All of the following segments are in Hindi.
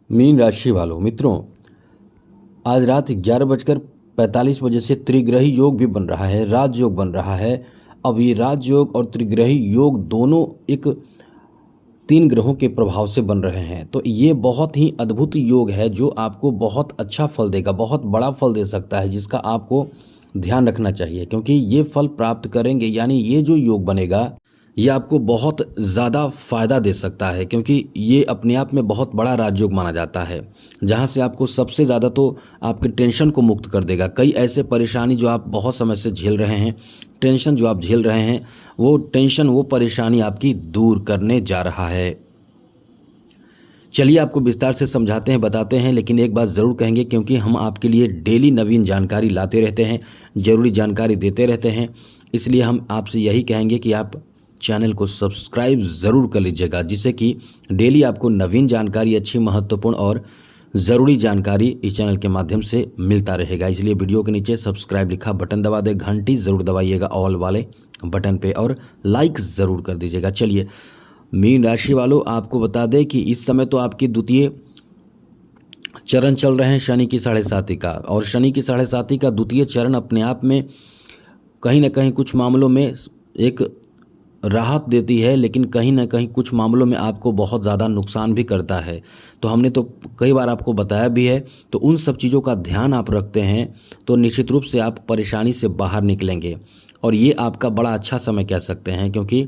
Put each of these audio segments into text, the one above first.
मीन राशि वालों मित्रों, आज रात 11:45 से त्रिग्रही योग भी बन रहा है, राजयोग बन रहा है। अब ये राजयोग और त्रिग्रही योग दोनों एक 3 ग्रहों के प्रभाव से बन रहे हैं। तो ये बहुत ही अद्भुत योग है जो आपको बहुत अच्छा फल देगा, बहुत बड़ा फल दे सकता है, जिसका आपको ध्यान रखना चाहिए। क्योंकि ये फल प्राप्त करेंगे, यानी ये जो योग बनेगा ये आपको बहुत ज़्यादा फ़ायदा दे सकता है। क्योंकि ये अपने आप में बहुत बड़ा राजयोग माना जाता है, जहाँ से आपको सबसे ज़्यादा तो आपके टेंशन को मुक्त कर देगा। कई ऐसे परेशानी जो आप बहुत समय से झेल रहे हैं, टेंशन जो आप झेल रहे हैं, वो टेंशन, वो परेशानी आपकी दूर करने जा रहा है। चलिए आपको विस्तार से समझाते हैं, बताते हैं, लेकिन एक बात ज़रूर कहेंगे, क्योंकि हम आपके लिए डेली नवीन जानकारी लाते रहते हैं, ज़रूरी जानकारी देते रहते हैं। इसलिए हम आपसे यही कहेंगे कि आप चैनल को सब्सक्राइब ज़रूर कर लीजिएगा, जिससे कि डेली आपको नवीन जानकारी, अच्छी, महत्वपूर्ण और ज़रूरी जानकारी इस चैनल के माध्यम से मिलता रहेगा। इसलिए वीडियो के नीचे सब्सक्राइब लिखा बटन दबा दे, घंटी ज़रूर दबाइएगा ऑल वाले बटन पे, और लाइक ज़रूर कर दीजिएगा। चलिए मीन राशि वालों, आपको बता दें कि इस समय तो आपकी द्वितीय चरण चल रहे हैं शनि की 7.5 का, और शनि की 7.5 का द्वितीय चरण अपने आप में कहीं ना कहीं कुछ मामलों में एक राहत देती है, लेकिन कहीं ना कहीं कुछ मामलों में आपको बहुत ज़्यादा नुकसान भी करता है। तो हमने तो कई बार आपको बताया भी है, तो उन सब चीज़ों का ध्यान आप रखते हैं तो निश्चित रूप से आप परेशानी से बाहर निकलेंगे। और ये आपका बड़ा अच्छा समय कह सकते हैं, क्योंकि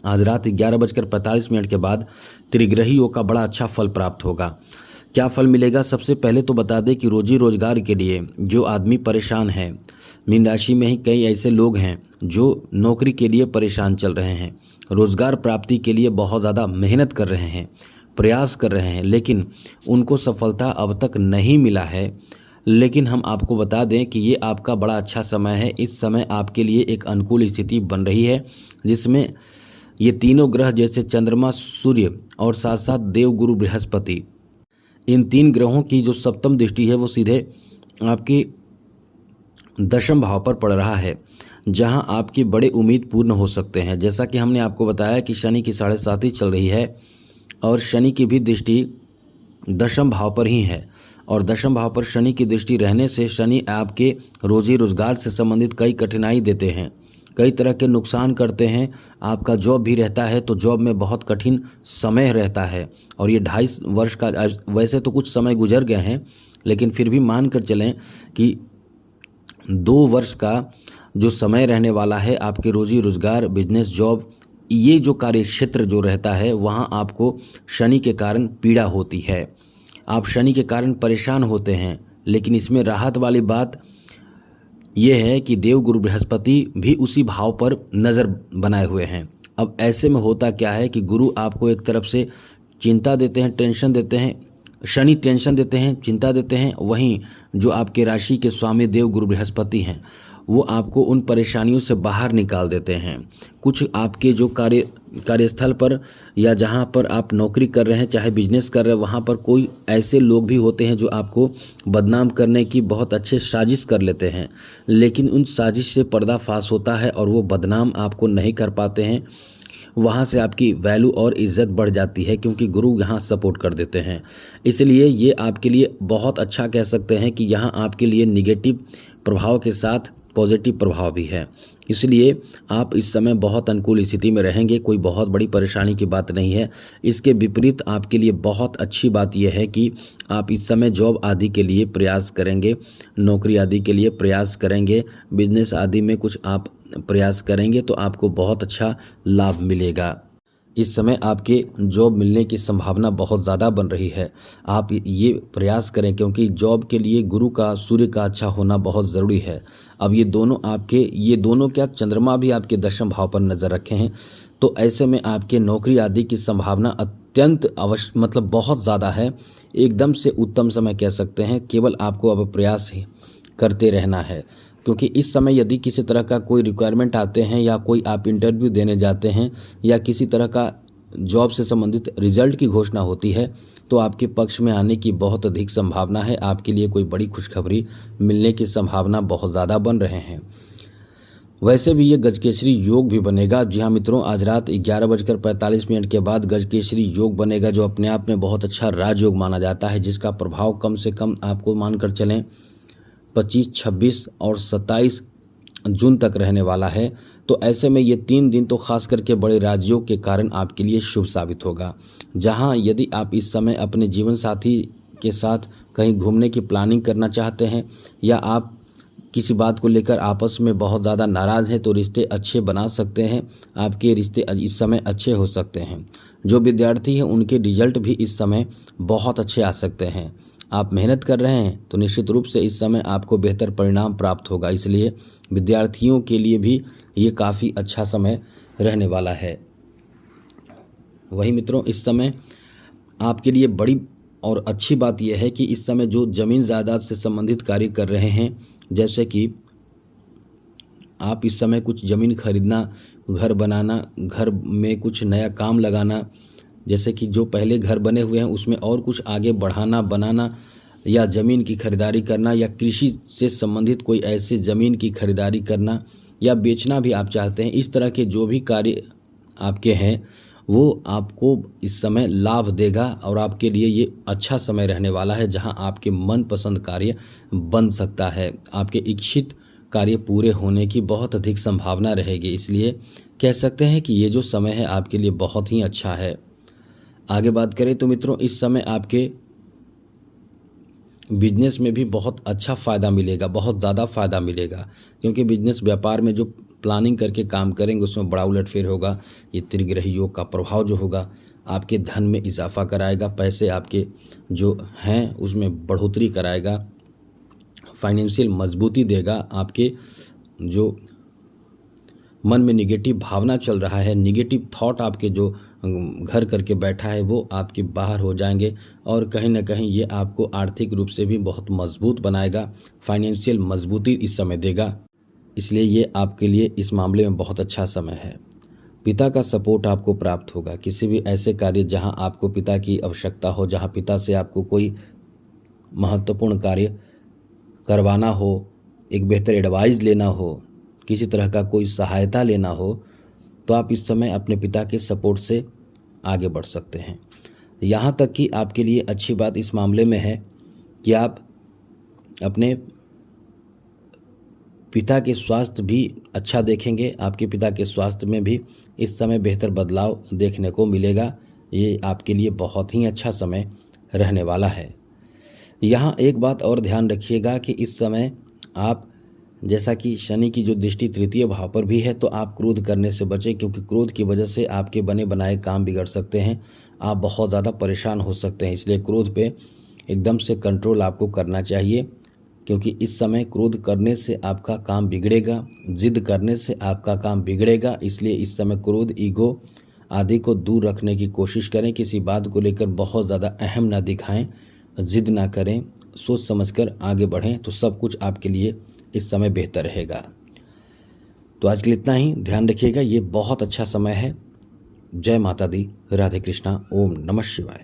आज रात 11:45 के बाद त्रिग्रहियों का बड़ा अच्छा फल प्राप्त होगा। क्या फल मिलेगा? सबसे पहले तो बता दें कि रोजी रोजगार के लिए जो आदमी परेशान है, मीन राशि में ही कई ऐसे लोग हैं जो नौकरी के लिए परेशान चल रहे हैं, रोजगार प्राप्ति के लिए बहुत ज़्यादा मेहनत कर रहे हैं, प्रयास कर रहे हैं, लेकिन उनको सफलता अब तक नहीं मिला है। लेकिन हम आपको बता दें कि ये आपका बड़ा अच्छा समय है। इस समय आपके लिए एक अनुकूल स्थिति बन रही है, जिसमें ये तीनों ग्रह जैसे चंद्रमा, सूर्य और साथ साथ देव गुरु बृहस्पति, इन 3 ग्रहों की जो सप्तम दृष्टि है वो सीधे आपकी 10वें भाव पर पड़ रहा है, जहां आपकी बड़े उम्मीद पूर्ण हो सकते हैं। जैसा कि हमने आपको बताया कि शनि की 7.5 चल रही है, और शनि की भी दृष्टि 10वें भाव पर ही है, और 10वें भाव पर शनि की दृष्टि रहने से शनि आपके रोजी रोजगार से संबंधित कई कठिनाई देते हैं, कई तरह के नुकसान करते हैं। आपका जॉब भी रहता है तो जॉब में बहुत कठिन समय रहता है, और ये 2.5 वर्ष का, वैसे तो कुछ समय गुजर गए हैं, लेकिन फिर भी मान कर चलें कि 2 वर्ष का जो समय रहने वाला है आपके रोजी रोजगार, बिजनेस, जॉब, ये जो कार्य क्षेत्र जो रहता है, वहाँ आपको शनि के कारण पीड़ा होती है, आप शनि के कारण परेशान होते हैं। लेकिन इसमें राहत वाली बात यह है कि देव गुरु बृहस्पति भी उसी भाव पर नज़र बनाए हुए हैं। अब ऐसे में होता क्या है कि गुरु आपको एक तरफ से चिंता देते हैं, टेंशन देते हैं, शनि टेंशन देते हैं, चिंता देते हैं, वहीं जो आपके राशि के स्वामी देव गुरु बृहस्पति हैं वो आपको उन परेशानियों से बाहर निकाल देते हैं। कुछ आपके जो कार्यस्थल पर या जहाँ पर आप नौकरी कर रहे हैं, चाहे बिजनेस कर रहे हैं, वहाँ पर कोई ऐसे लोग भी होते हैं जो आपको बदनाम करने की बहुत अच्छे साजिश कर लेते हैं, लेकिन उन साजिश से पर्दाफाश होता है और वो बदनाम आपको नहीं कर पाते हैं। वहाँ से आपकी वैल्यू और इज़्ज़त बढ़ जाती है, क्योंकि गुरु यहाँ सपोर्ट कर देते हैं। इसलिए ये आपके लिए बहुत अच्छा कह सकते हैं कि यहाँ आपके लिए निगेटिव प्रभाव के साथ पॉजिटिव प्रभाव भी है। इसलिए आप इस समय बहुत अनुकूल स्थिति में रहेंगे, कोई बहुत बड़ी परेशानी की बात नहीं है। इसके विपरीत आपके लिए बहुत अच्छी बात यह है कि आप इस समय जॉब आदि के लिए प्रयास करेंगे, नौकरी आदि के लिए प्रयास करेंगे, बिजनेस आदि में कुछ आप प्रयास करेंगे तो आपको बहुत अच्छा लाभ मिलेगा। इस समय आपके जॉब मिलने की संभावना बहुत ज़्यादा बन रही है। आप ये प्रयास करें, क्योंकि जॉब के लिए गुरु का, सूर्य का अच्छा होना बहुत ज़रूरी है। अब ये दोनों क्या, चंद्रमा भी आपके 10वें भाव पर नज़र रखे हैं, तो ऐसे में आपके नौकरी आदि की संभावना अत्यंत अवश्य, मतलब बहुत ज़्यादा है। एकदम से उत्तम समय कह सकते हैं। केवल आपको अब प्रयास ही करते रहना है, क्योंकि इस समय यदि किसी तरह का कोई रिक्वायरमेंट आते हैं या कोई आप इंटरव्यू देने जाते हैं या किसी तरह का जॉब से संबंधित रिजल्ट की घोषणा होती है, तो आपके पक्ष में आने की बहुत अधिक संभावना है। आपके लिए कोई बड़ी खुशखबरी मिलने की संभावना बहुत ज़्यादा बन रहे हैं। वैसे भी ये गजकेसरी योग भी बनेगा। जी हाँ मित्रों, आज रात 11:45 के बाद गजकेसरी योग बनेगा, जो अपने आप में बहुत अच्छा राजयोग माना जाता है, जिसका प्रभाव कम से कम आपको मानकर चलें 25, 26 और 27 जून तक रहने वाला है। तो ऐसे में ये 3 दिन तो खास करके बड़े राजयोग के कारण आपके लिए शुभ साबित होगा। जहाँ यदि आप इस समय अपने जीवन साथी के साथ कहीं घूमने की प्लानिंग करना चाहते हैं, या आप किसी बात को लेकर आपस में बहुत ज़्यादा नाराज़ हैं, तो रिश्ते अच्छे बना सकते हैं। आपके रिश्ते इस समय अच्छे हो सकते हैं। जो विद्यार्थी हैं उनके रिजल्ट भी इस समय बहुत अच्छे आ सकते हैं। आप मेहनत कर रहे हैं तो निश्चित रूप से इस समय आपको बेहतर परिणाम प्राप्त होगा। इसलिए विद्यार्थियों के लिए भी ये काफ़ी अच्छा समय रहने वाला है। वही मित्रों, इस समय आपके लिए बड़ी और अच्छी बात यह है कि इस समय जो ज़मीन जायदाद से संबंधित कार्य कर रहे हैं, जैसे कि आप इस समय कुछ ज़मीन खरीदना, घर बनाना, घर में कुछ नया काम लगाना, जैसे कि जो पहले घर बने हुए हैं उसमें और कुछ आगे बढ़ाना, बनाना, या ज़मीन की खरीदारी करना, या कृषि से संबंधित कोई ऐसे ज़मीन की खरीदारी करना या बेचना भी आप चाहते हैं, इस तरह के जो भी कार्य आपके हैं वो आपको इस समय लाभ देगा और आपके लिए ये अच्छा समय रहने वाला है, जहां आपके मनपसंद कार्य बन सकता है। आपके इच्छित कार्य पूरे होने की बहुत अधिक संभावना रहेगी। इसलिए कह सकते हैं कि ये जो समय है आपके लिए बहुत ही अच्छा है। आगे बात करें तो मित्रों, इस समय आपके बिजनेस में भी बहुत अच्छा फ़ायदा मिलेगा, बहुत ज़्यादा फ़ायदा मिलेगा, क्योंकि बिजनेस व्यापार में जो प्लानिंग करके काम करेंगे उसमें बड़ा उलटफेर होगा। ये त्रिग्रही योग का प्रभाव जो होगा आपके धन में इजाफा कराएगा, पैसे आपके जो हैं उसमें बढ़ोतरी कराएगा, फाइनेंशियल मजबूती देगा। आपके जो मन में निगेटिव भावना चल रहा है, निगेटिव थॉट आपके जो घर करके बैठा है, वो आपके बाहर हो जाएंगे और कहीं ना कहीं ये आपको आर्थिक रूप से भी बहुत मजबूत बनाएगा, फाइनेंशियल मजबूती इस समय देगा। इसलिए ये आपके लिए इस मामले में बहुत अच्छा समय है। पिता का सपोर्ट आपको प्राप्त होगा। किसी भी ऐसे कार्य जहां आपको पिता की आवश्यकता हो, जहां पिता से आपको कोई महत्वपूर्ण कार्य करवाना हो, एक बेहतर एडवाइस लेना हो, किसी तरह का कोई सहायता लेना हो, तो आप इस समय अपने पिता के सपोर्ट से आगे बढ़ सकते हैं। यहाँ तक कि आपके लिए अच्छी बात इस मामले में है कि आप अपने पिता के स्वास्थ्य भी अच्छा देखेंगे। आपके पिता के स्वास्थ्य में भी इस समय बेहतर बदलाव देखने को मिलेगा। ये आपके लिए बहुत ही अच्छा समय रहने वाला है। यहाँ एक बात और ध्यान रखिएगा कि इस समय आप, जैसा कि शनि की जो दृष्टि तृतीय भाव पर भी है, तो आप क्रोध करने से बचें, क्योंकि क्रोध की वजह से आपके बने बनाए काम बिगड़ सकते हैं, आप बहुत ज़्यादा परेशान हो सकते हैं। इसलिए क्रोध पे एकदम से कंट्रोल आपको करना चाहिए, क्योंकि इस समय क्रोध करने से आपका काम बिगड़ेगा, जिद करने से आपका काम बिगड़ेगा। इसलिए इस समय क्रोध, ईगो आदि को दूर रखने की कोशिश करें। किसी बात को लेकर बहुत ज़्यादा अहम ना दिखाएं, जिद ना करें, सोच समझकर आगे बढ़ें, तो सब कुछ आपके लिए इस समय बेहतर रहेगा। तो आज के लिए इतना ही। ध्यान रखिएगा, ये बहुत अच्छा समय है। जय माता दी, राधे कृष्णा, ओम नमः शिवाय।